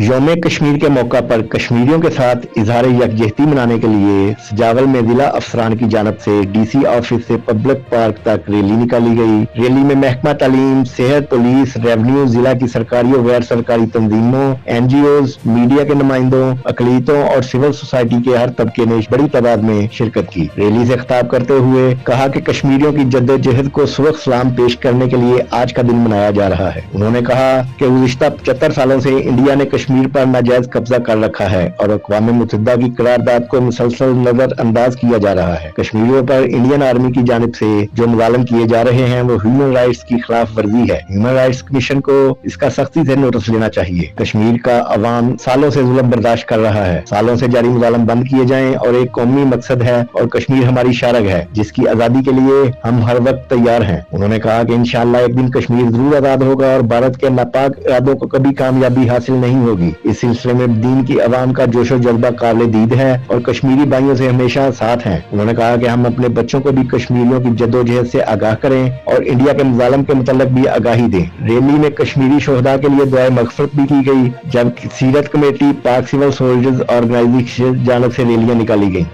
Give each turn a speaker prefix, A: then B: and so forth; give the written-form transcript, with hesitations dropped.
A: यौम कश्मीर के मौका पर कश्मीरियों के साथ इजहार यकजहती मनाने के लिए सजावल में जिला अफसरान की जानब से डीसी ऑफिस से पब्लिक पार्क तक रैली निकाली गई। रैली में महकमा तालीम, सेहत, पुलिस, रेवन्यू, जिला की सरकारी और गैर सरकारी तंजीमों, NGOs, मीडिया के नुमाइंदों, अकलीतों और सिविल सोसाइटी के हर तबके ने बड़ी तादाद में शिरकत की। रैली से खिताब करते हुए कहा कि कश्मीरियों की जद्दोजहद को सुबह सलाम पेश करने के लिए आज का दिन मनाया जा रहा है। उन्होंने कहा कि गुज़िश्ता 75 सालों से इंडिया ने कश्मीर पर नाजायज कब्जा कर रखा है और अक़वाम मुत्तहिदा की करारदाद को मुसलसल नजरअंदाज किया जा रहा है। कश्मीरियों पर इंडियन आर्मी की जानिब से जो मुज़ालम किए जा रहे हैं वो ह्यूमन राइट्स की खिलाफ वर्जी है। ह्यूमन राइट्स कमीशन को इसका सख्ती से नोटिस लेना चाहिए। कश्मीर का अवाम सालों से जुल्म बर्दाश्त कर रहा है। सालों से जारी मुज़ालम बंद किए जाएं और एक कौमी मकसद है और कश्मीर हमारी शारग है जिसकी आजादी के लिए हम हर वक्त तैयार हैं। उन्होंने कहा कि इंशाअल्लाह एक दिन कश्मीर जरूर आजाद होगा और भारत के नापाक इरादों को कभी कामयाबी हासिल नहीं होगी। इस सिलसिले में दीन की अवाम का जोशो जज्बा काबिल दीद है और कश्मीरी भाइयों से हमेशा साथ हैं। उन्होंने कहा कि हम अपने बच्चों को भी कश्मीरियों की जद्दोजहद से आगाह करें और इंडिया के मुज़ालम के मुतल्लिक भी आगाही दें। रैली में कश्मीरी शोहदा के लिए दुआए मग़फ़िरत भी की गई, जबकि सीरत कमेटी, पाक सिविल सोल्जर्स ऑर्गेनाइजेशन जानब से रैलियां निकाली गई।